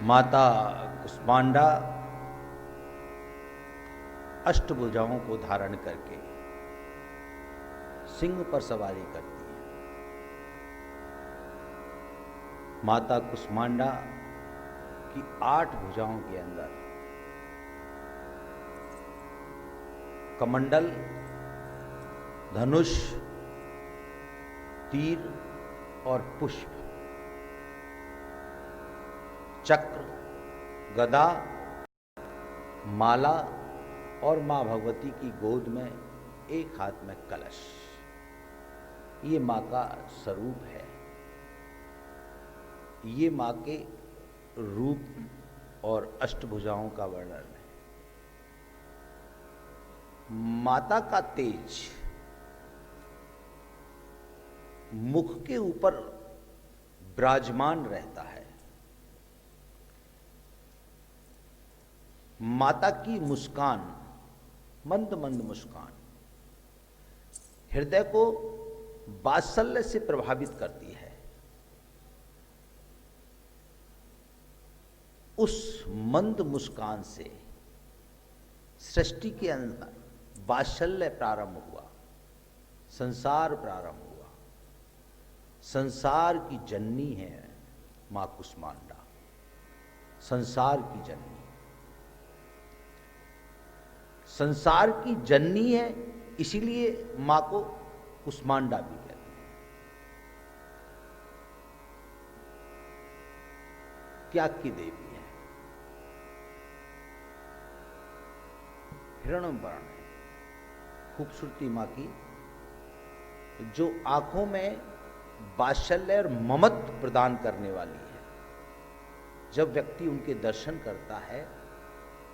माता कुष्मांडा अष्टभुजाओं को धारण करके सिंह पर सवारी करती है। माता कुष्मांडा की 8 भुजाओं के अंदर कमंडल, धनुष, तीर और पुष्प, चक्र, गदा, माला और मां भगवती की गोद में एक हाथ में कलश, ये मां का स्वरूप है। ये मां के रूप और अष्टभुजाओं का वर्णन है। माता का तेज मुख के ऊपर विराजमान रहता है। माता की मुस्कान, मंद मंद मुस्कान, हृदय को वात्सल्य से प्रभावित करती है। उस मंद मुस्कान से सृष्टि के अंदर वात्सल्य प्रारंभ हुआ, संसार प्रारंभ हुआ। संसार की जननी है मां कुष्मांडा, संसार की जननी। संसार की जननी है, इसीलिए मां को कुष्मांडा भी कहते हैं। त्याग की देवी है, हिरण्यवर्ण है। खूबसूरती मां की, जो आंखों में वात्सल्य और ममत्व प्रदान करने वाली है। जब व्यक्ति उनके दर्शन करता है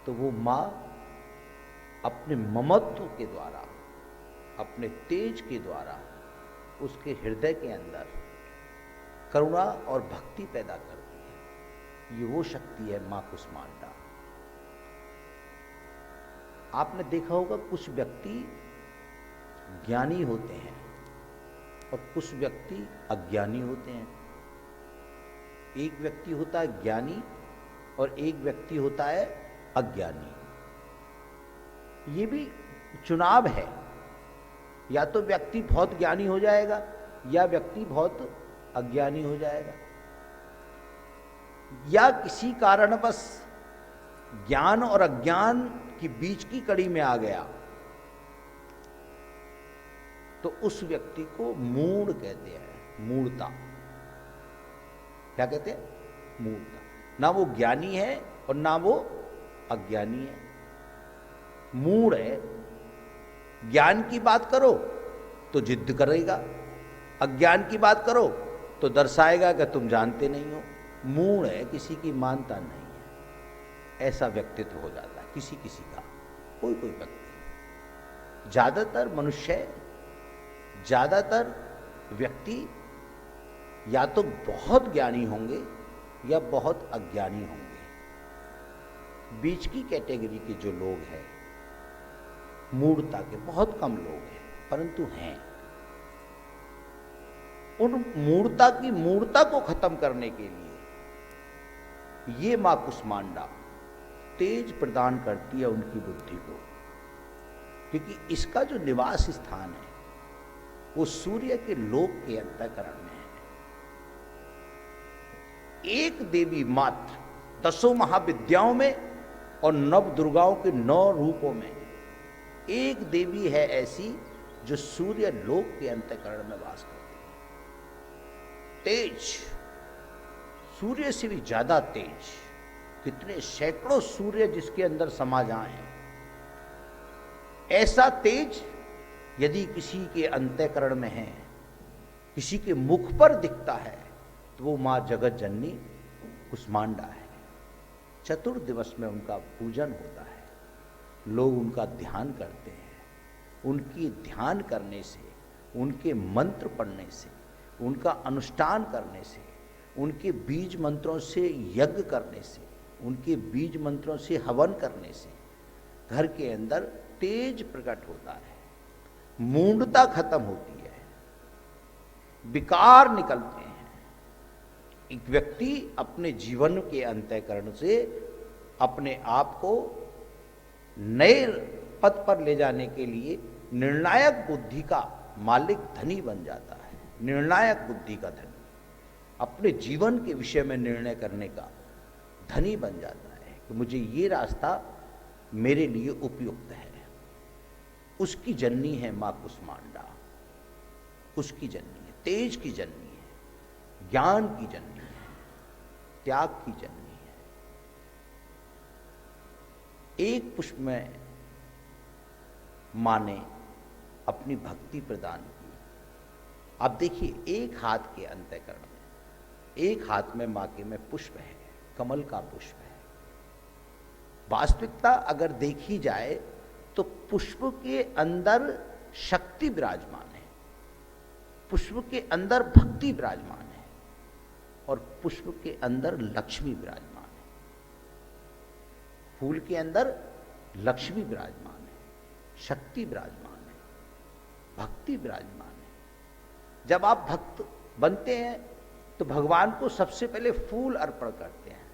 तो वो मां अपने ममत्व के द्वारा, अपने तेज के द्वारा उसके हृदय के अंदर करुणा और भक्ति पैदा करती है। ये वो शक्ति है मां कुष्मांडा। आपने देखा होगा कुछ व्यक्ति ज्ञानी होते हैं और कुछ व्यक्ति अज्ञानी होते हैं। एक व्यक्ति होता है ज्ञानी और एक व्यक्ति होता है अज्ञानी। ये भी चुनाव है, या तो व्यक्ति बहुत ज्ञानी हो जाएगा या व्यक्ति बहुत अज्ञानी हो जाएगा, या किसी कारणवश ज्ञान और अज्ञान की बीच की कड़ी में आ गया तो उस व्यक्ति को मूढ़ कहते हैं। मूढ़ता, क्या कहते हैं? मूढ़ता। ना वो ज्ञानी है और ना वो अज्ञानी है, मूढ़ है। ज्ञान की बात करो तो जिद करेगा, अज्ञान की बात करो तो दर्शाएगा कि तुम जानते नहीं हो। मूढ़ है, किसी की मानता नहीं है। ऐसा व्यक्तित्व हो जाता है किसी किसी का, कोई कोई व्यक्ति। ज्यादातर मनुष्य, ज्यादातर व्यक्ति या तो बहुत ज्ञानी होंगे या बहुत अज्ञानी होंगे। बीच की कैटेगरी के जो लोग हैं, मूढ़ता के बहुत कम लोग हैं, परंतु हैं। उन मूढ़ता की मूढ़ता को खत्म करने के लिए ये मां कुष्मांडा तेज प्रदान करती है उनकी बुद्धि को, क्योंकि इसका जो निवास स्थान है वो सूर्य के लोक के अंतःकरण में है। एक देवी मात्र 10 महाविद्याओं में और 9 दुर्गाओं के 9 रूपों में एक देवी है ऐसी जो सूर्य लोक के अंतःकरण में वास करती है। तेज, सूर्य से भी ज्यादा तेज, कितने सैकड़ों सूर्य जिसके अंदर समा जाएं, ऐसा तेज यदि किसी के अंतःकरण में है, किसी के मुख पर दिखता है, तो वो मां जगत जननी कुष्मांडा है। चतुर्दिवस में उनका पूजन होता है, लोग उनका ध्यान करते हैं। उनकी ध्यान करने से, उनके मंत्र पढ़ने से, उनका अनुष्ठान करने से, उनके बीज मंत्रों से यज्ञ करने से, उनके बीज मंत्रों से हवन करने से घर के अंदर तेज प्रकट होता है, मूढ़ता खत्म होती है, विकार निकलते हैं, एक व्यक्ति अपने जीवन के अंतःकरण से अपने आप को नए पद पर ले जाने के लिए निर्णायक बुद्धि का मालिक धनी बन जाता है। निर्णायक बुद्धि का धनी, अपने जीवन के विषय में निर्णय करने का धनी बन जाता है कि मुझे ये रास्ता मेरे लिए उपयुक्त है। उसकी जननी है मां कुष्मांडा, उसकी जननी है, तेज की जननी है, ज्ञान की जननी है, त्याग की जननी है। एक पुष्प में मां ने अपनी भक्ति प्रदान की। आप देखिए, एक हाथ के अंतःकरण में, एक हाथ में मां के में पुष्प है, कमल का पुष्प है। वास्तविकता अगर देखी जाए तो पुष्प के अंदर शक्ति विराजमान है, पुष्प के अंदर भक्ति विराजमान है और पुष्प के अंदर लक्ष्मी विराजमान है। फूल के अंदर लक्ष्मी विराजमान है, शक्ति विराजमान है, भक्ति विराजमान है। जब आप भक्त बनते हैं तो भगवान को सबसे पहले फूल अर्पण करते हैं,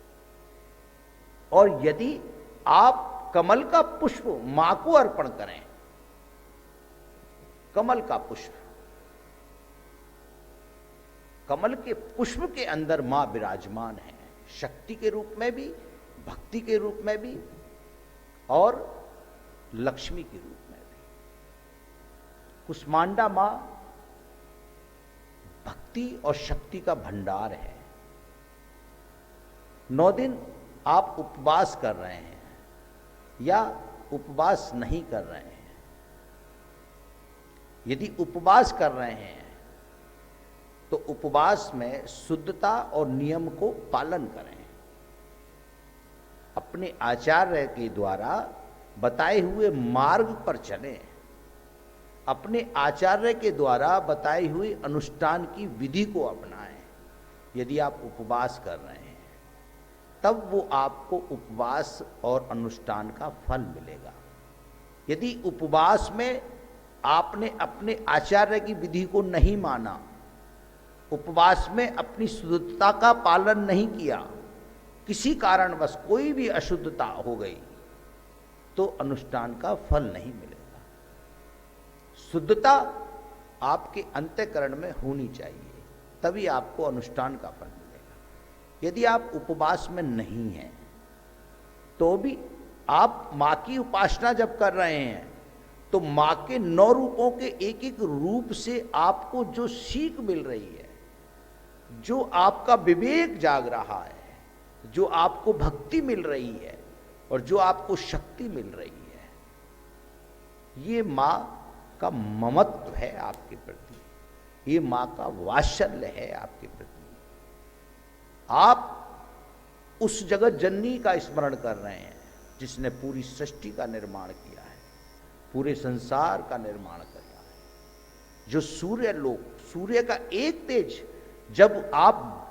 और यदि आप कमल का पुष्प मां को अर्पण करें, कमल का पुष्प, कमल के पुष्प के अंदर मां विराजमान है, शक्ति के रूप में भी, भक्ति के रूप में भी और लक्ष्मी के रूप में भी। कुष्मांडा मां भक्ति और शक्ति का भंडार है। 9 दिन आप उपवास कर रहे हैं या उपवास नहीं कर रहे हैं, यदि उपवास कर रहे हैं तो उपवास में शुद्धता और नियम को पालन करें। अपने आचार्य के द्वारा बताए हुए मार्ग पर चलें, अपने आचार्य के द्वारा बताई हुई अनुष्ठान की विधि को अपनाएं। यदि आप उपवास कर रहे हैं तब वो आपको उपवास और अनुष्ठान का फल मिलेगा। यदि उपवास में आपने अपने आचार्य की विधि को नहीं माना, उपवास में अपनी शुद्धता का पालन नहीं किया, किसी कारणवश कोई भी अशुद्धता हो गई, तो अनुष्ठान का फल नहीं मिलेगा। शुद्धता आपके अंतःकरण में होनी चाहिए, तभी आपको अनुष्ठान का फल मिलेगा। यदि आप उपवास में नहीं हैं तो भी आप मां की उपासना जब कर रहे हैं तो मां के 9 रूपों के एक एक रूप से आपको जो सीख मिल रही है, जो आपका विवेक जाग रहा है, जो आपको भक्ति मिल रही है और जो आपको शक्ति मिल रही है, ये मां का ममत्व है आपके प्रति, ये मां का वात्सल्य है आपके प्रति। आप उस जगत जननी का स्मरण कर रहे हैं जिसने पूरी सृष्टि का निर्माण किया है, पूरे संसार का निर्माण किया है। जो सूर्य लोक, सूर्य का एक तेज, जब आप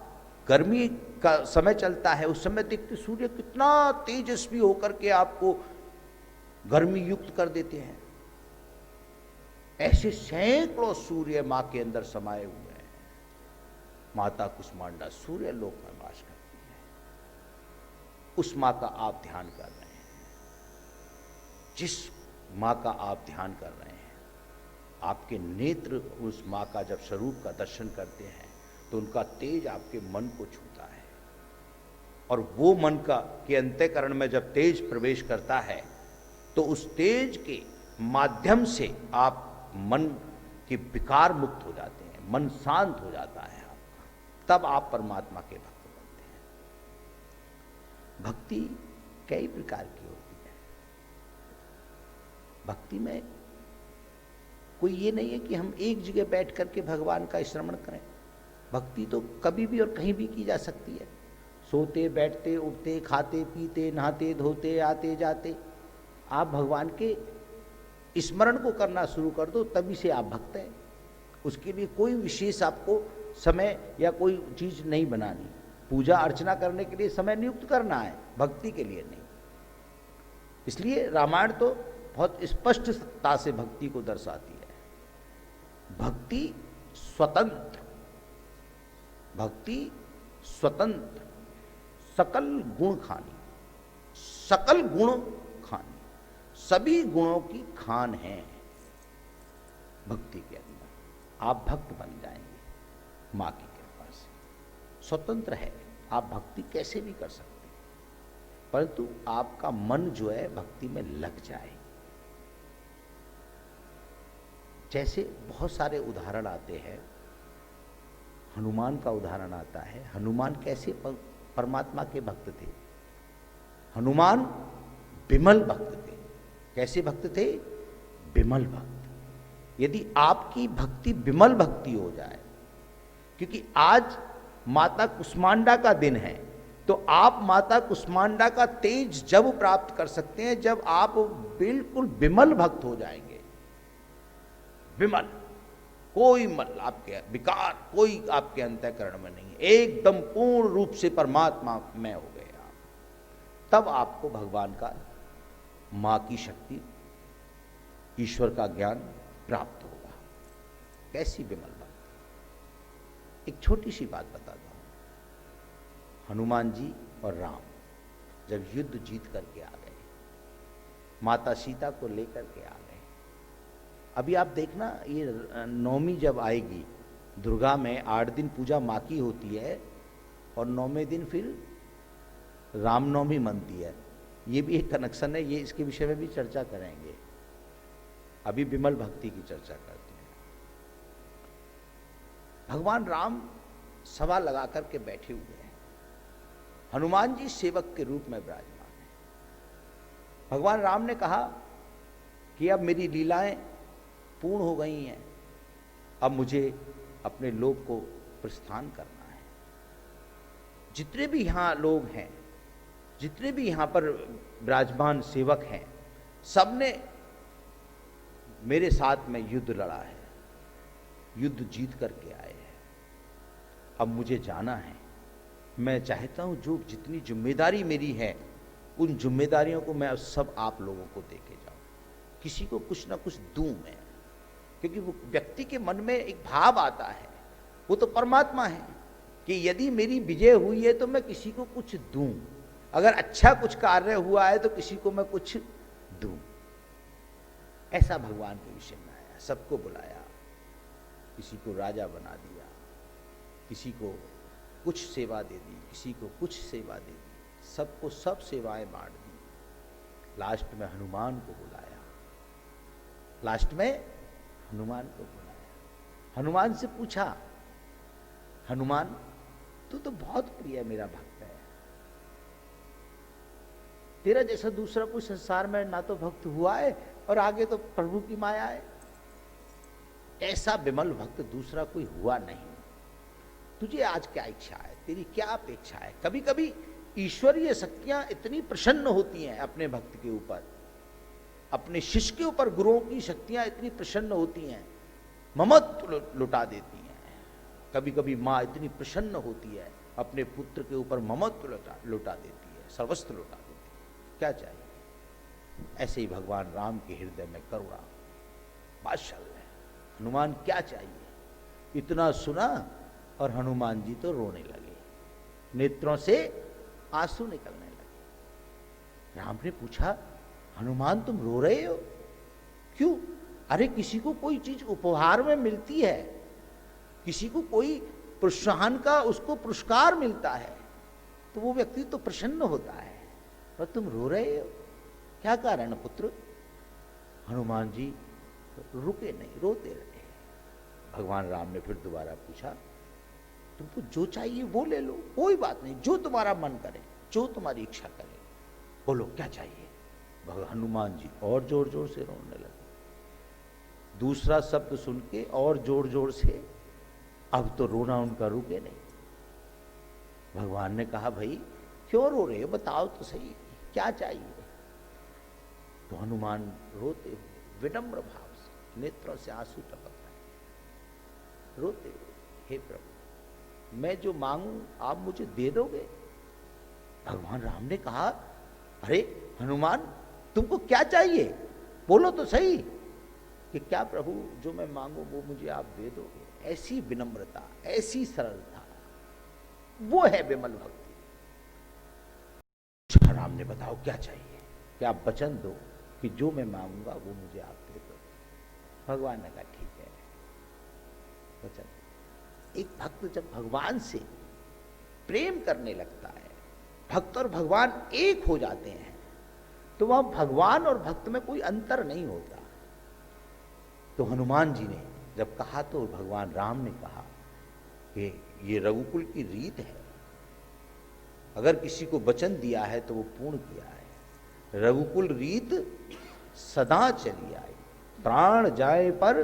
गर्मी का समय चलता है उस समय देखते सूर्य कितना तेजस्वी होकर के आपको गर्मी युक्त कर देते हैं। ऐसे सैकड़ों सूर्य मां के अंदर समाये हुए हैं। माता कुष्मांडा सूर्य लोक में वास करती है। उस मां का आप ध्यान कर रहे हैं, जिस मां का आप ध्यान कर रहे हैं, आपके नेत्र उस मां का जब स्वरूप का दर्शन करते हैं तो उनका तेज आपके मन को छूता है, और वो मन का के अंतःकरण में जब तेज प्रवेश करता है तो उस तेज के माध्यम से आप मन के विकार मुक्त हो जाते हैं, मन शांत हो जाता है आपका, तब आप परमात्मा के भक्त बनते हैं। भक्ति कई प्रकार की होती है। भक्ति में कोई ये नहीं है कि हम एक जगह बैठ करके भगवान का श्रवण करें। भक्ति तो कभी भी और कहीं भी की जा सकती है। सोते बैठते उठते खाते पीते नहाते धोते आते जाते आप भगवान के स्मरण को करना शुरू कर दो, तभी से आप भक्त हैं। उसके लिए कोई विशेष आपको समय या कोई चीज नहीं बनानी। पूजा अर्चना करने के लिए समय नियुक्त करना है, भक्ति के लिए नहीं। इसलिए रामायण तो बहुत स्पष्टता से भक्ति को दर्शाती है। भक्ति स्वतंत्र, भक्ति स्वतंत्र, सकल गुण खानी, सकल गुण खानी, सभी गुणों की खान है भक्ति के अंदर। आप भक्त बन जाएंगे मां की कृपा से। स्वतंत्र है, आप भक्ति कैसे भी कर सकते हैं, परंतु आपका मन जो है भक्ति में लग जाए। जैसे बहुत सारे उदाहरण आते हैं, हनुमान का उदाहरण आता है। हनुमान कैसे परमात्मा के भक्त थे? हनुमान विमल भक्त थे। कैसे भक्त थे? विमल भक्त। यदि आपकी भक्ति विमल भक्ति हो जाए, क्योंकि आज माता कुष्मांडा का दिन है, तो आप माता कुष्मांडा का तेज जब प्राप्त कर सकते हैं जब आप बिल्कुल विमल भक्त हो जाएंगे। विमल, कोई मल आपके विकार, कोई आपके अंतःकरण में नहीं है, एकदम पूर्ण रूप से परमात्मा में हो गए आप। तब आपको भगवान का, मां की शक्ति, ईश्वर का ज्ञान प्राप्त होगा। कैसी विमल बात। एक छोटी सी बात बताता हूं। हनुमान जी और राम जब युद्ध जीत करके आ गए, माता सीता को लेकर के आ गए। अभी आप देखना, ये नवमी जब आएगी, दुर्गा में 8 दिन पूजा मां की होती है और 9वें दिन फिर रामनवमी मनती है। ये भी एक कनेक्शन है, ये इसके विषय में भी चर्चा करेंगे। अभी विमल भक्ति की चर्चा करते हैं। भगवान राम सभा लगा करके बैठे हुए हैं, हनुमान जी सेवक के रूप में विराजमान हैं। भगवान राम ने कहा कि अब मेरी लीलाएं पूर्ण हो गई हैं, अब मुझे अपने लोक को प्रस्थान करना है। जितने भी यहां लोग हैं, जितने भी यहां पर विराजमान सेवक हैं, सबने मेरे साथ में युद्ध लड़ा है, युद्ध जीत करके आए हैं। अब मुझे जाना है। मैं चाहता हूं जो जितनी जिम्मेदारी मेरी है, उन जिम्मेदारियों को मैं सब आप लोगों को देके जाऊं, किसी को कुछ ना कुछ दूं मैं। क्योंकि वो व्यक्ति के मन में एक भाव आता है, वो तो परमात्मा है, कि यदि मेरी विजय हुई है तो मैं किसी को कुछ दूं, अगर अच्छा कुछ कार्य हुआ है तो किसी को मैं कुछ दूं। ऐसा भगवान के विषय में आया। सबको बुलाया, किसी को राजा बना दिया, किसी को कुछ सेवा दे दी, किसी को कुछ सेवा दे दी, सबको सब सेवाएं बांट दी। लास्ट में हनुमान को बुलाया, लास्ट में हनुमान को बुलाया। हनुमान से पूछा, हनुमान तू तो बहुत प्रिय मेरा भक्त है, तेरा जैसा दूसरा कोई संसार में ना तो भक्त हुआ है और आगे तो प्रभु की माया है। ऐसा विमल भक्त दूसरा कोई हुआ नहीं। तुझे आज क्या इच्छा है, तेरी क्या अपेक्षा है? कभी कभी ईश्वरीय शक्तियां इतनी प्रसन्न होती हैं अपने भक्त के ऊपर, अपने शिष्य के ऊपर गुरुओं की शक्तियां इतनी प्रसन्न होती हैं, ममत्व लुटा देती हैं। कभी कभी माँ इतनी प्रसन्न होती है, अपने पुत्र के ऊपर ममत्व लुटा देती है, सर्वस्व लुटा देती है। क्या चाहिए? ऐसे ही भगवान राम के हृदय में करुणा बादशाह है। हनुमान क्या चाहिए? इतना सुना और हनुमान जी तो रोने लगे, नेत्रों से आंसू निकलने लगे। राम ने पूछा, हनुमान तुम रो रहे हो क्यों? अरे किसी को कोई चीज उपहार में मिलती है, किसी को कोई प्रोत्साहन का उसको पुरस्कार मिलता है, तो वो व्यक्ति तो प्रसन्न होता है, और तुम रो रहे हो, क्या कारण पुत्र? हनुमान जी रुके नहीं, रोते रहे। भगवान राम ने फिर दोबारा पूछा, तुमको जो चाहिए वो ले लो, कोई बात नहीं, जो तुम्हारा मन करे, जो तुम्हारी इच्छा करे, बोलो क्या चाहिए। हनुमान जी और जोर जोर से रोने लगे। दूसरा शब्द सुन के और जोर जोर से, अब तो रोना उनका रुके नहीं। भगवान ने कहा, भाई क्यों रो रहे हो, बताओ तो सही क्या चाहिए। तो हनुमान रोते हुए विनम्र भाव से, नेत्रों से आंसू टपक रहे, रोते हुए, हे प्रभु मैं जो मांगू आप मुझे दे दोगे? भगवान राम ने कहा, अरे हनुमान तुमको क्या चाहिए, बोलो तो सही कि क्या प्रभु जो मैं मांगू वो मुझे आप दे दोगे। ऐसी विनम्रता, ऐसी सरलता, वो है विमल भक्ति। राम ने बताओ क्या चाहिए, कि आप वचन दो कि जो मैं मांगूंगा वो मुझे आप दे दो। भगवान ने कहा ठीक है, वचन। एक भक्त जब भगवान से प्रेम करने लगता है, भक्त और भगवान एक हो जाते हैं, तो वह भगवान और भक्त में कोई अंतर नहीं होता। तो हनुमान जी ने जब कहा तो भगवान राम ने कहा कि ये रघुकुल की रीत है, अगर किसी को वचन दिया है तो वो पूर्ण किया है। रघुकुल रीत सदा चली आई, प्राण जाए पर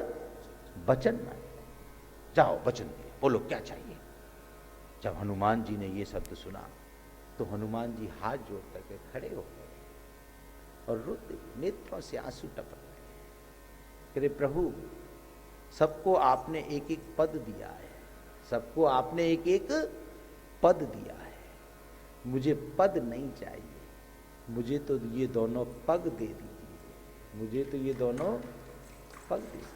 वचन न जाओ, वचन दिया, बोलो क्या चाहिए। जब हनुमान जी ने ये शब्द सुना तो हनुमान जी हाथ जोड़ करके खड़े हो गए और रोते, नेत्रों से आंसू टपक गए। अरे प्रभु, सबको आपने एक एक पद दिया है, सबको आपने एक एक पद दिया है, मुझे पद नहीं चाहिए, मुझे तो ये दोनों पग दे दीजिए, मुझे तो ये दोनों पग दे दीजिए।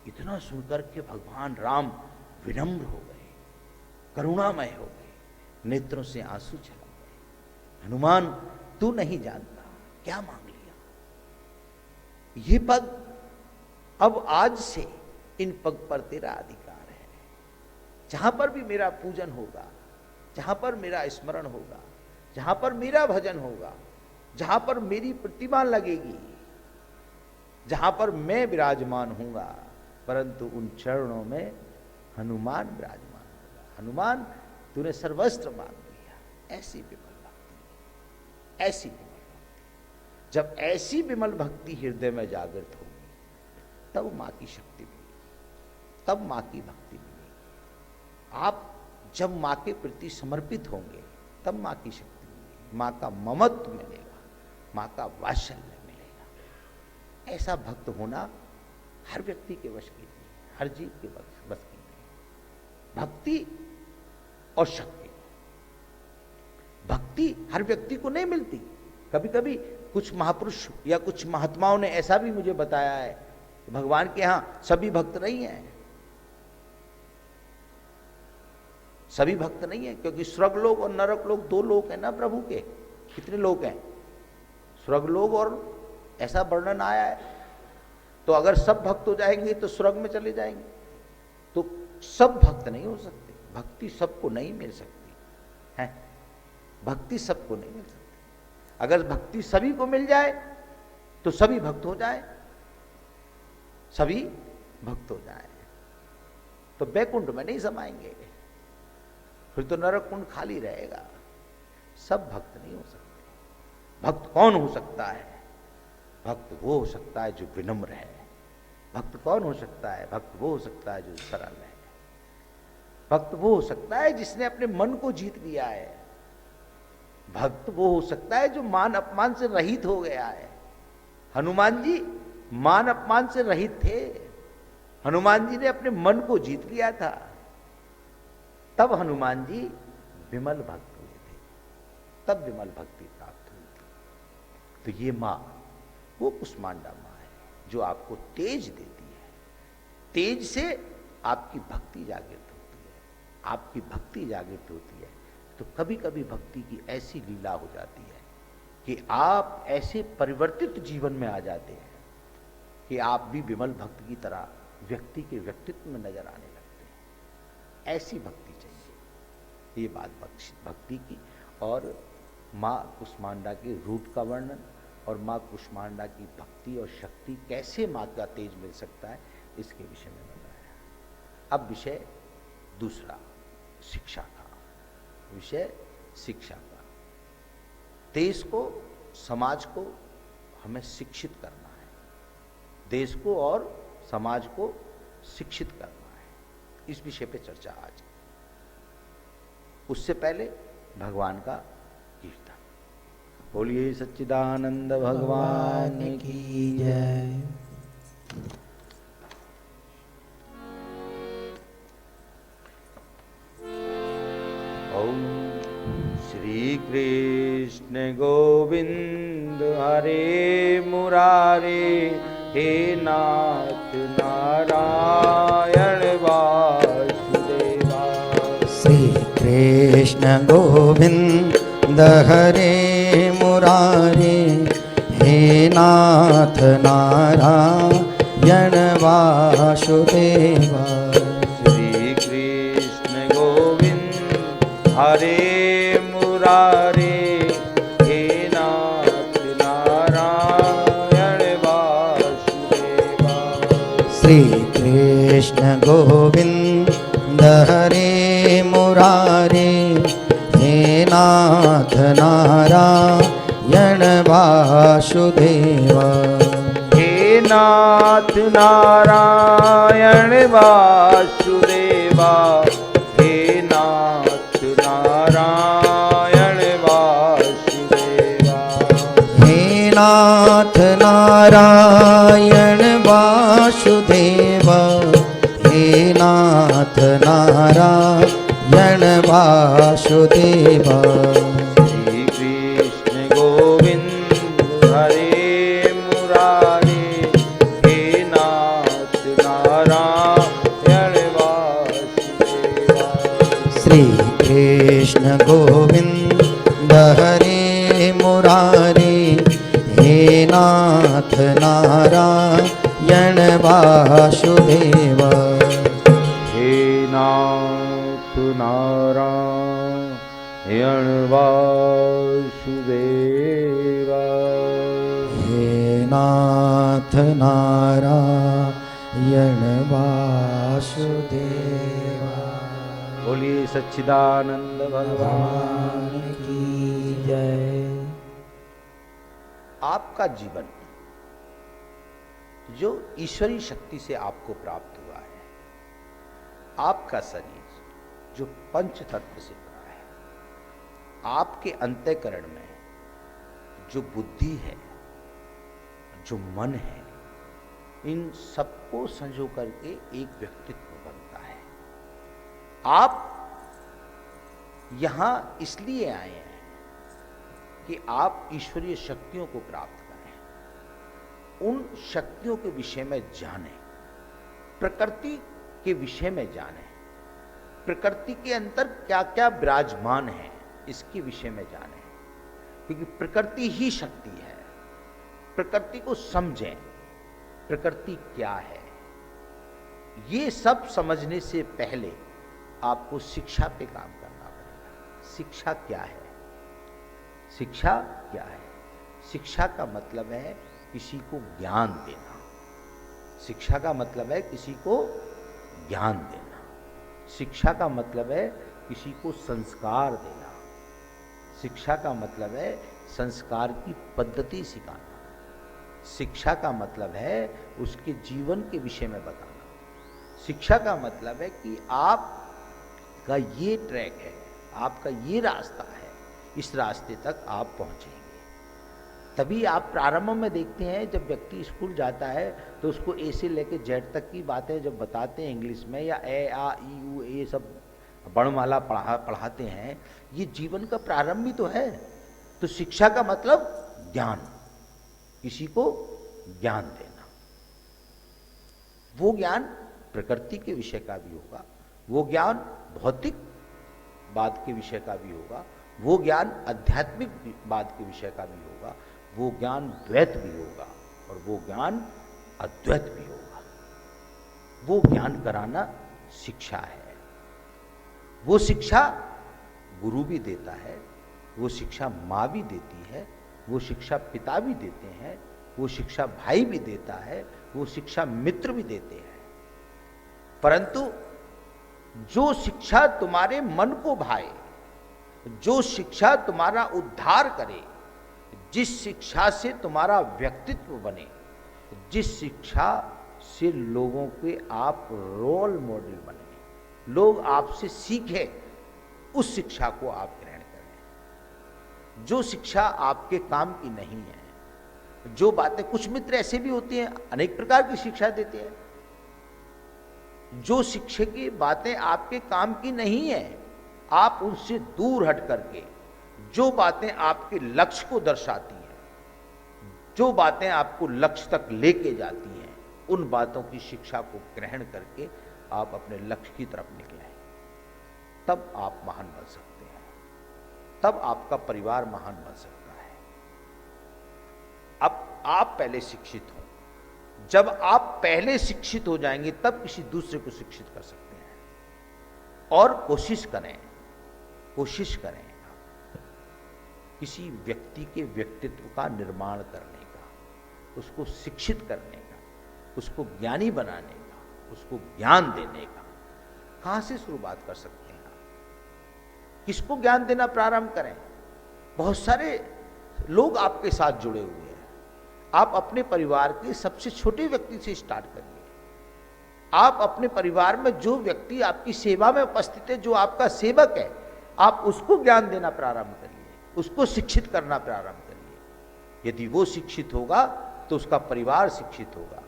इतना सुनकर के भगवान राम विनम्र हो गए, करुणामय हो गए, नेत्रों से आंसू छलक गए। हनुमान, तू नहीं जानता क्या मांग लिया, ये पग अब आज से इन पग पर तेरा अधिकार है। जहां पर भी मेरा पूजन होगा, जहां पर मेरा स्मरण होगा, जहां पर मेरा भजन होगा, जहां पर मेरी प्रतिमा लगेगी, जहां पर मैं विराजमान हूंगा, परंतु उन चरणों में हनुमान विराजमान होगा। हनुमान, तूने सर्वस्त्र मांग लिया। ऐसी विमल भक्ति, ऐसी विमल भक्ति। जब ऐसी विमल भक्ति हृदय में जागृत होगी, तब मां की शक्ति मिलेगी, तब मां की भक्ति मिलेगी। आप जब मां के प्रति समर्पित होंगे, तब मां की शक्ति मिलेगी, मां का ममत्व मिलेगा, मां का वात्सल्य मिलेगा। ऐसा भक्त होना हर व्यक्ति के वश की नहीं, हर जीव के वश की नहीं। भक्ति और शक्ति, भक्ति हर व्यक्ति को नहीं मिलती। कभी कभी कुछ महापुरुष या कुछ महात्माओं ने ऐसा भी मुझे बताया है कि भगवान के यहां सभी भक्त नहीं हैं, सभी भक्त नहीं है, क्योंकि स्वर्ग लोक और नरक लोक दो लोक है ना प्रभु के। कितने लोक हैं? स्वर्ग लोक, और ऐसा वर्णन आया है। तो अगर सब भक्त हो जाएंगे तो स्वर्ग में चले जाएंगे, तो सब भक्त नहीं हो सकते। भक्ति सबको नहीं मिल सकती है, भक्ति सबको नहीं मिल सकती। अगर भक्ति सभी को मिल जाए तो सभी भक्त हो जाए, सभी भक्त हो जाए तो बैकुंठ में नहीं समाएंगे, फिर तो नरक कुंड खाली रहेगा। सब भक्त नहीं हो सकते। भक्त कौन हो सकता है? भक्त वो हो सकता है जो विनम्र है। भक्त कौन हो सकता है? भक्त वो हो सकता है जो सरल है। भक्त वो हो सकता है जिसने अपने मन को जीत लिया है। भक्त वो हो सकता है जो मान अपमान से रहित हो गया है। हनुमान जी मान अपमान से रहित थे। हनुमान जी ने अपने मन को जीत लिया था, तब हनुमान जी विमल भक्त हुए थे, तब विमल भक्ति प्राप्त हुई थी। तो ये मां वो कुष्मांडा मां है जो आपको तेज देती है। तेज से आपकी भक्ति जागृत होती है, आपकी भक्ति जागृत होती है। तो कभी कभी भक्ति की ऐसी लीला हो जाती है कि आप ऐसे परिवर्तित जीवन में आ जाते हैं कि आप भी विमल भक्त की तरह व्यक्ति के व्यक्तित्व में नजर आने लगते हैं। ऐसी भक्ति चाहिए। ये बात भक्ति की। और माँ कुष्मांडा के रूप का वर्णन और माँ कुष्मांडा की भक्ति और शक्ति, कैसे माँ का तेज मिल सकता है, इसके विषय में बताया। अब विषय दूसरा, शिक्षा का विषय, शिक्षा का। देश को, समाज को हमें शिक्षित करना है, देश को और समाज को शिक्षित करना है। इस विषय पे चर्चा आज। उससे पहले भगवान का कीर्तन। बोलिए सच्चिदानंद भगवान की जय। ओम श्री कृष्ण गोविंद हरे मुरारे, हे नाथ नारायण वासुदेव। कृष्ण गोविंद हरे मुरारे, हे नाथ नारायण वासुदेवा। श्री कृष्ण गोविंद हरे मुरारे, हे नाथ नारायण वासुदेवा। श्री कृष्ण गोविंद हरे मुरारे, हे नाथ नारायण वासुदेवा। हे नाथ नारायण वासुदेवा, हे नाथ नारायण वासुदेवा। हे नाथ नारायण वासुदेवा, हे नाथ नारायण वासुदेवा। श्री कृष्ण गोविंद हरे मुरारे, हे नाथ नारायण वासुदेवा। श्री कृष्ण गोविंद हरे मुरारे, हे नाथ नारायण वासुदेवा। हे नाथ नारायण वासुदेवा। हे नाथ नारायण वासुदेवा। बोलिए सच्चिदानंद भगवान भगवान की जय। आपका जीवन जो ईश्वरीय शक्ति से आपको प्राप्त हुआ है, आपका शरीर जो पंच तत्व से बना है, आपके अंतःकरण में जो बुद्धि है, जो मन है, इन सबको संजो करके एक व्यक्तित्व बनता है। आप यहां इसलिए आए हैं कि आप ईश्वरीय शक्तियों को प्राप्त करें, उन शक्तियों के विषय में जानें, प्रकृति के विषय में जानें, प्रकृति के अंदर क्या क्या विराजमान है इसके विषय में जानें, क्योंकि प्रकृति ही शक्ति है। प्रकृति को समझें, प्रकृति क्या है। ये सब समझने से पहले आपको शिक्षा पे काम करना पड़ेगा। शिक्षा क्या है? शिक्षा क्या है? शिक्षा का मतलब है किसी को ज्ञान देना। शिक्षा का मतलब है किसी को ज्ञान देना। शिक्षा का मतलब है किसी को संस्कार देना। शिक्षा का मतलब है संस्कार की पद्धति सिखाना। शिक्षा का मतलब है उसके जीवन के विषय में बताना। शिक्षा का मतलब है कि आपका ये ट्रैक है, आपका ये रास्ता है, इस रास्ते तक आप पहुंचेंगे। तभी आप प्रारंभ में देखते हैं जब व्यक्ति स्कूल जाता है तो उसको ए से लेके जेड तक की बातें जब बताते हैं इंग्लिश में, या ए आ ई यू ये सब वर्णमाला पढ़ाते हैं, ये जीवन का प्रारंभ ही तो है। तो शिक्षा का मतलब ज्ञान, किसी को ज्ञान देना। वो ज्ञान प्रकृति के विषय का भी होगा, वो ज्ञान भौतिक बात के विषय का भी होगा, वो ज्ञान आध्यात्मिक बात के विषय का भी होगा, वो ज्ञान द्वैत भी होगा और वो ज्ञान अद्वैत भी होगा। वो ज्ञान कराना शिक्षा है। वो शिक्षा गुरु भी देता है, वो शिक्षा माँ भी देती है, वो शिक्षा पिता भी देते हैं, वो शिक्षा भाई भी देता है, वो शिक्षा मित्र भी देते हैं। परंतु जो शिक्षा तुम्हारे मन को भाए, जो शिक्षा तुम्हारा उद्धार करे, जिस शिक्षा से तुम्हारा व्यक्तित्व बने, जिस शिक्षा से लोगों के आप रोल मॉडल बने, लोग आपसे सीखें, उस शिक्षा को आप ग्रहण करें। जो शिक्षा आपके काम की नहीं है, जो बातें, कुछ मित्र ऐसे भी होते हैं अनेक प्रकार की शिक्षा देते हैं, जो शिक्षा की बातें आपके काम की नहीं है, आप उनसे दूर हट करके जो बातें आपके लक्ष्य को दर्शाती हैं, जो बातें आपको लक्ष्य तक लेके जाती हैं, उन बातों की शिक्षा को ग्रहण करके आप अपने लक्ष्य की तरफ निकलें, तब आप महान बन सकते हैं। तब आपका परिवार महान बन सकता है। अब आप पहले शिक्षित हो, जब आप पहले शिक्षित हो जाएंगे तब किसी दूसरे को शिक्षित कर सकते हैं। और कोशिश करें किसी व्यक्ति के व्यक्तित्व का निर्माण करने का, उसको शिक्षित करने का, उसको ज्ञानी बनाने का, उसको ज्ञान देने का। कहां से शुरुआत कर सकते हैं आप? किसको ज्ञान देना प्रारंभ करें? बहुत सारे लोग आपके साथ जुड़े हुए हैं। आप अपने परिवार के सबसे छोटे व्यक्ति से स्टार्ट करिए। आप अपने परिवार में जो व्यक्ति आपकी सेवा में उपस्थित है, जो आपका सेवक है, आप उसको ज्ञान देना प्रारंभ करिए, उसको शिक्षित करना प्रारंभ करिए। यदि वो शिक्षित होगा तो उसका परिवार शिक्षित होगा,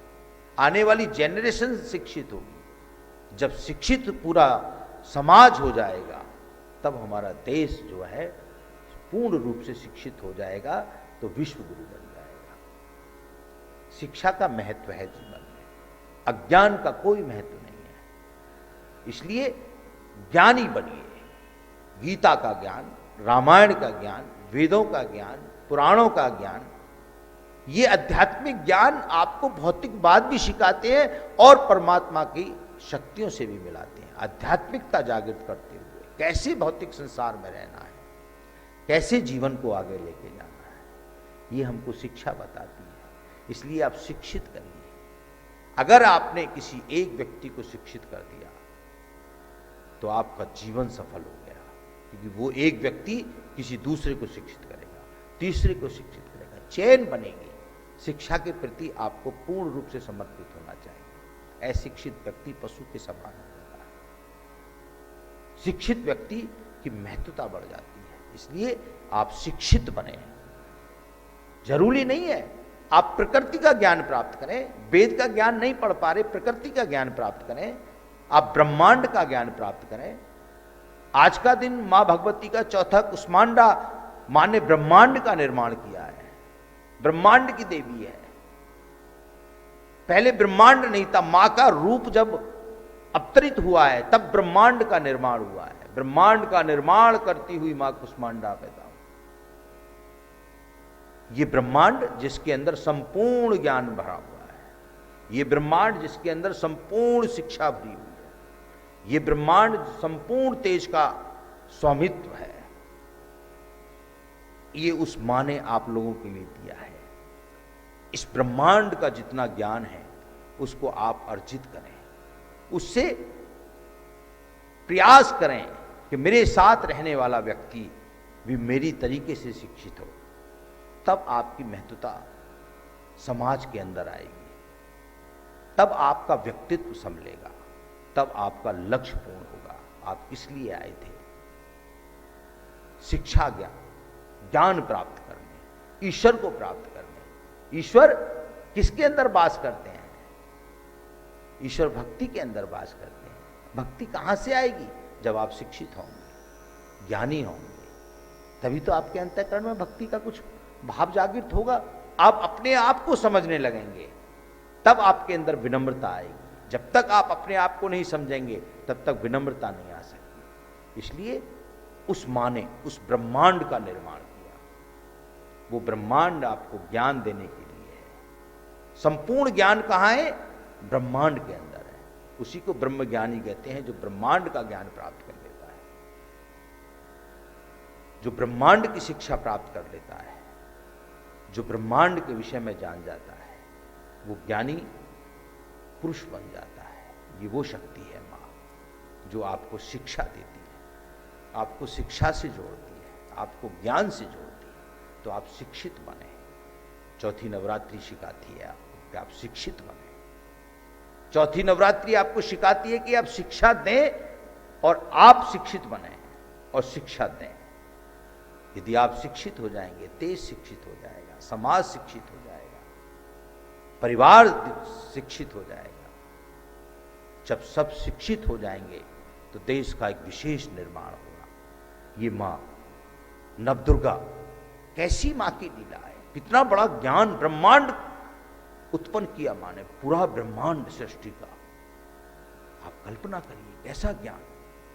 आने वाली जेनरेशन शिक्षित होगी। जब शिक्षित पूरा समाज हो जाएगा तब हमारा देश जो है पूर्ण रूप से शिक्षित हो जाएगा, तो विश्व गुरु बन जाएगा। शिक्षा का महत्व है जीवन में, अज्ञान का कोई महत्व नहीं है। इसलिए ज्ञानी बनिए। गीता का ज्ञान, रामायण का ज्ञान, वेदों का ज्ञान, पुराणों का ज्ञान, ये आध्यात्मिक ज्ञान आपको भौतिकवाद भी सिखाते हैं और परमात्मा की शक्तियों से भी मिलाते हैं। आध्यात्मिकता जागृत करते हुए कैसे भौतिक संसार में रहना है, कैसे जीवन को आगे लेके जाना है, ये हमको शिक्षा बताती है। इसलिए आप शिक्षित करिए। अगर आपने किसी एक व्यक्ति को शिक्षित कर दिया तो आपका जीवन सफल हो गया, क्योंकि वो एक व्यक्ति किसी दूसरे को शिक्षित करेगा, तीसरे को शिक्षित करेगा, चेन बनेगी। शिक्षा के प्रति आपको पूर्ण रूप से समर्पित होना चाहिए। अशिक्षित व्यक्ति पशु के समान हो जाता है, शिक्षित व्यक्ति की महत्वता बढ़ जाती है। इसलिए आप शिक्षित बने। जरूरी नहीं है आप प्रकृति का ज्ञान प्राप्त करें, वेद का ज्ञान नहीं पढ़ पा रहे, प्रकृति का ज्ञान प्राप्त करें, आप ब्रह्मांड का ज्ञान प्राप्त करें। आज का दिन मां भगवती का चौथा कुष्मांडा, मां ने ब्रह्मांड का निर्माण किया है, ब्रह्मांड की देवी है। पहले ब्रह्मांड नहीं था, मां का रूप जब अवतरित हुआ है तब ब्रह्मांड का निर्माण हुआ है। ब्रह्मांड का निर्माण करती हुई मां कुष्मांडा पैदा हुई। ये ब्रह्मांड जिसके अंदर संपूर्ण ज्ञान भरा हुआ है, ये ब्रह्मांड जिसके अंदर संपूर्ण शिक्षा भरी हुई है, ये ब्रह्मांड संपूर्ण तेज का स्वामित्व है, ये उस मां ने आप लोगों के लिए दिया है। इस ब्रह्मांड का जितना ज्ञान है उसको आप अर्जित करें, उससे प्रयास करें कि मेरे साथ रहने वाला व्यक्ति भी मेरी तरीके से शिक्षित हो। तब आपकी महत्वता समाज के अंदर आएगी, तब आपका व्यक्तित्व संभलेगा, तब आपका लक्ष्य पूर्ण होगा। आप किस लिए आए थे? शिक्षा ज्ञान प्राप्त करने, ईश्वर को प्राप्त करने। ईश्वर किसके अंदर वास करते हैं? ईश्वर भक्ति के अंदर वास करते हैं। भक्ति कहां से आएगी? जब आप शिक्षित होंगे, ज्ञानी होंगे, तभी तो आपके अंतःकरण में भक्ति का कुछ भाव जागृत होगा। आप अपने आप को समझने लगेंगे, तब आपके अंदर विनम्रता आएगी। जब तक आप अपने आप को नहीं समझेंगे तब तक विनम्रता नहीं आ सकती। इसलिए उस मां ने उस ब्रह्मांड का निर्माण किया। वो ब्रह्मांड आपको ज्ञान देने के लिए है। संपूर्ण ज्ञान कहां है? ब्रह्मांड के अंदर है। उसी को ब्रह्म ज्ञानी कहते हैं, जो ब्रह्मांड का ज्ञान प्राप्त कर लेता है, जो ब्रह्मांड की शिक्षा प्राप्त कर लेता है, जो ब्रह्मांड के विषय में जान जाता है, वो ज्ञानी पुरुष बन जाता है। ये वो शक्ति है मां, जो आपको शिक्षा देती है, आपको शिक्षा से जोड़ती है, आपको ज्ञान से जोड़ती है। तो आप शिक्षित बने। चौथी नवरात्रि सिखाती है आपको कि आप शिक्षित बने। चौथी नवरात्रि आपको सिखाती है कि आप शिक्षा दें और आप शिक्षित बने और शिक्षा दें। यदि आप शिक्षित हो जाएंगे, देश शिक्षित हो जाएगा, समाज शिक्षित हो जाएगा, परिवार शिक्षित हो जाएगा। जब सब शिक्षित हो जाएंगे तो देश का एक विशेष निर्माण होगा। ये मां नवदुर्गा, कैसी मां की लीला है! कितना बड़ा ज्ञान, ब्रह्मांड उत्पन्न किया मां ने, पूरा ब्रह्मांड सृष्टि का। आप कल्पना करिए कैसा ज्ञान,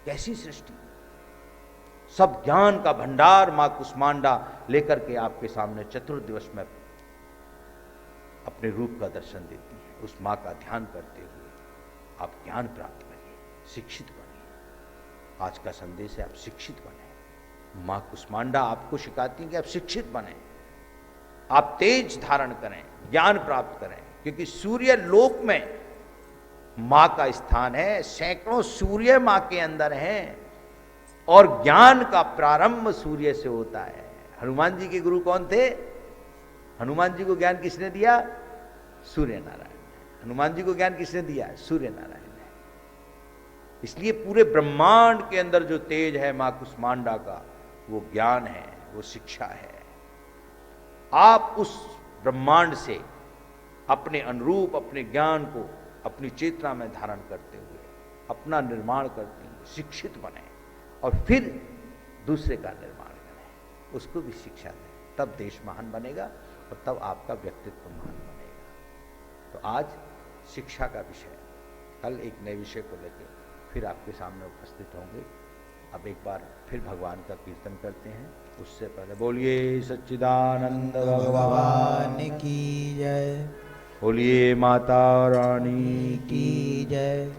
कैसी सृष्टि। सब ज्ञान का भंडार मां कुष्मांडा लेकर के आपके सामने चतुर्दिवस में अपने रूप का दर्शन देती है। उस मां का ध्यान करते हुए आप ज्ञान प्राप्त करिए, शिक्षित बनिए। आज का संदेश है, आप शिक्षित बने। मां कुष्मांडा आपको सिखाती है कि आप शिक्षित बने, आप तेज धारण करें, ज्ञान प्राप्त करें, क्योंकि सूर्य लोक में मां का स्थान है। सैकड़ों सूर्य मां के अंदर हैं और ज्ञान का प्रारंभ सूर्य से होता है। हनुमान जी के गुरु कौन थे? हनुमान जी को ज्ञान किसने दिया? सूर्य नारायण ने। हनुमान जी को ज्ञान किसने दिया? सूर्य नारायण ने। इसलिए पूरे ब्रह्मांड के अंदर जो तेज है मां कुष्मांडा का, वो ज्ञान है, वो शिक्षा है। आप उस ब्रह्मांड से अपने अनुरूप अपने ज्ञान को अपनी चेतना में धारण करते हुए अपना निर्माण करते हुए शिक्षित बने और फिर दूसरे का निर्माण करें, उसको भी शिक्षा दें। तब देश महान बनेगा और तब आपका व्यक्तित्व महान बनेगा। तो आज शिक्षा का विषय, कल एक नए विषय को लेकर फिर आपके सामने उपस्थित होंगे। अब एक बार फिर भगवान का कीर्तन करते हैं। उससे पहले बोलिए सच्चिदानंद भगवान की जय। बोलिए माता रानी की जय।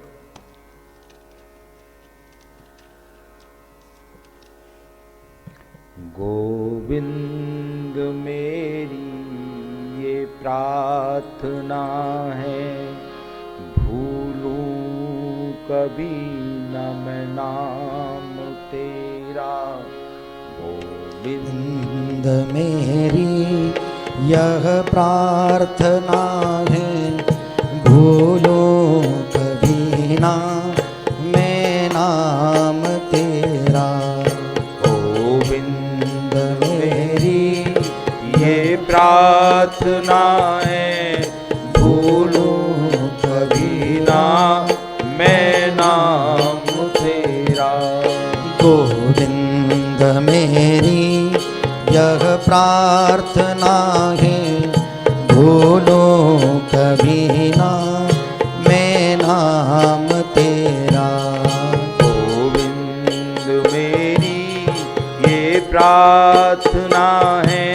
गोविंद मेरी ये प्रार्थना है, भूलूं कभी न मैं नाम तेरा। गोविंद मेरी यह प्रार्थना है, भूलो कभी ना मैं नाम तेरा। गोविंद मेरी ये प्रार्थना है, भूलो कभी ना मैं नाम तेरा। गोविंद मेरी यह प्रार्थना है, भूलो कभी ना मैं नाम तेरा। गोविंद मेरी ये प्रार्थना है,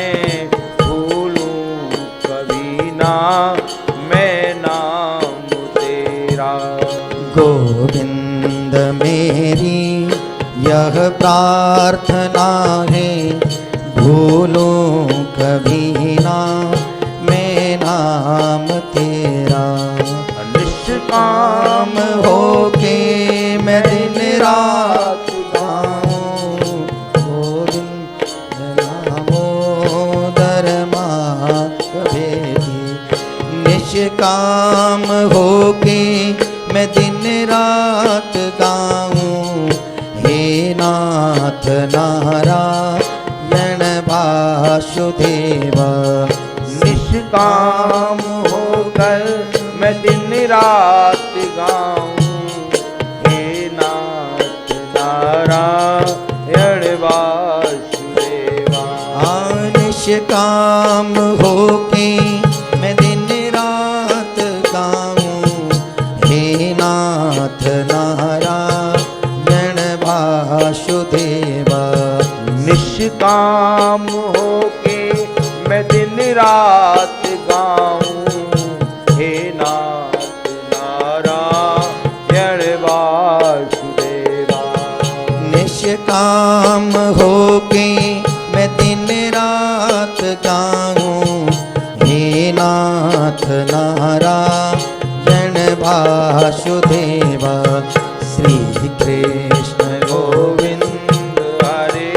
भूलूं कभी ना मैं नाम तेरा। गोविंद मेरी यह प्रार्थना है, भूलो कभी ना मैं नाम तेरा। निष्काम होके मैं दिन रात गाऊं, गोविंद दामोदर माधव भेदी। निष्काम होके मैं दिन रात गाऊं, हे नाथ नारायण वासुदेव। निष्काम होकर मैं दिन रात गाऊं, हे नाथ नारायण वासुदेवा। निष्काम होके मैं दिन रात गाऊं, हे नाथ नारायण वासुदेवा। निष्काम होके मैं दिन रात गाऊं, हे नाथ नारायण वासुदेवा। निष्काम होके मैं दिन रात गाऊं, हे नाथ नारायण वासुदेवा। श्री कृष्ण गोविंद हरे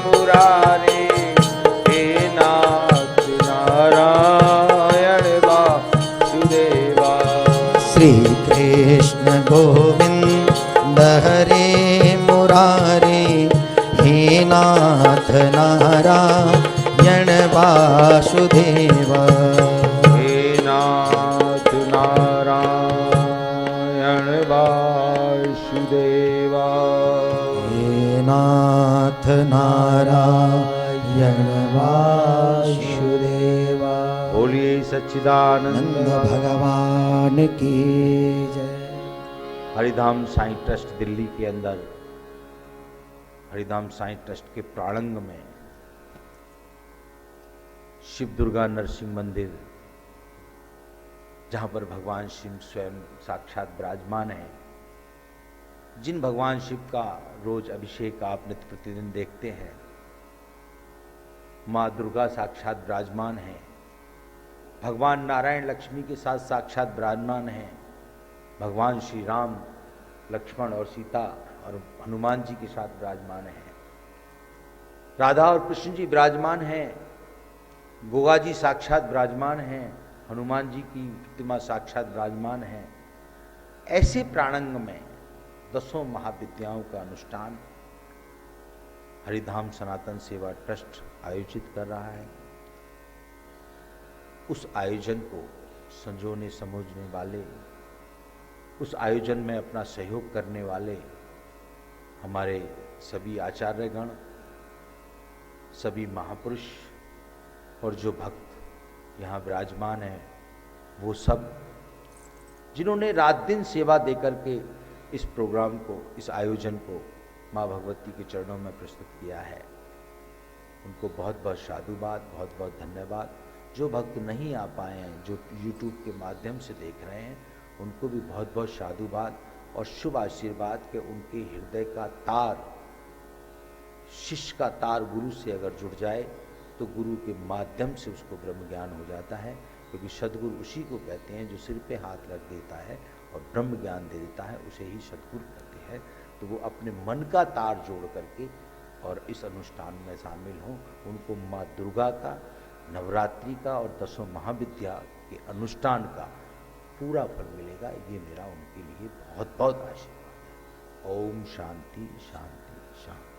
मुरारे, हे नाथ नारायण वासुदेवा। श्री कृष्ण गोविंद हरे मुरारे, हे नाथ नारायण वासुदेवा। हे नाथ नारायण वासुदेवा। हे नाथ नारायण वासुदेवा। बोलिए सच्चिदानंद नंद भगवान की जय। हरिधाम साईं ट्रस्ट दिल्ली के अंदर हरिधाम साईं ट्रस्ट के प्रांगण में शिव दुर्गा नरसिंह मंदिर, जहां पर भगवान शिव स्वयं साक्षात विराजमान है, जिन भगवान शिव का रोज अभिषेक आप नित्य प्रतिदिन देखते हैं, माँ दुर्गा साक्षात विराजमान है, भगवान नारायण लक्ष्मी के साथ साक्षात विराजमान है, भगवान श्री राम लक्ष्मण और सीता और हनुमान जी के साथ विराजमान है, राधा और कृष्ण जी विराजमान हैं, गोगा जी साक्षात विराजमान हैं, हनुमान जी की प्रतिमा साक्षात विराजमान है। ऐसे प्राणंग में 10 महाविद्याओं का अनुष्ठान हरिधाम सनातन सेवा ट्रस्ट आयोजित कर रहा है। उस आयोजन को संजोने समझने वाले, उस आयोजन में अपना सहयोग करने वाले हमारे सभी आचार्यगण, सभी महापुरुष और जो भक्त यहाँ विराजमान हैं, वो सब जिन्होंने रात दिन सेवा देकर के इस प्रोग्राम को, इस आयोजन को माँ भगवती के चरणों में प्रस्तुत किया है, उनको बहुत बहुत साधुवाद, बहुत बहुत धन्यवाद। जो भक्त नहीं आ पाए हैं, जो YouTube के माध्यम से देख रहे हैं, उनको भी बहुत बहुत साधुवाद और शुभ आशीर्वाद के उनके हृदय का तार, शिष्य का तार गुरु से अगर जुड़ जाए तो गुरु के माध्यम से उसको ब्रह्म ज्ञान हो जाता है, क्योंकि सदगुरु उसी को कहते हैं जो सिर पे हाथ रख देता है और ब्रह्म ज्ञान दे देता है, उसे ही सदगुरु कहते हैं। तो वो अपने मन का तार जोड़ करके और इस अनुष्ठान में शामिल हों, उनको माँ दुर्गा का, नवरात्रि का और 10 महाविद्या के अनुष्ठान का पूरा फल मिलेगा। ये मेरा उनके लिए बहुत बहुत आशीर्वाद है। ओम शांति शांति शांति।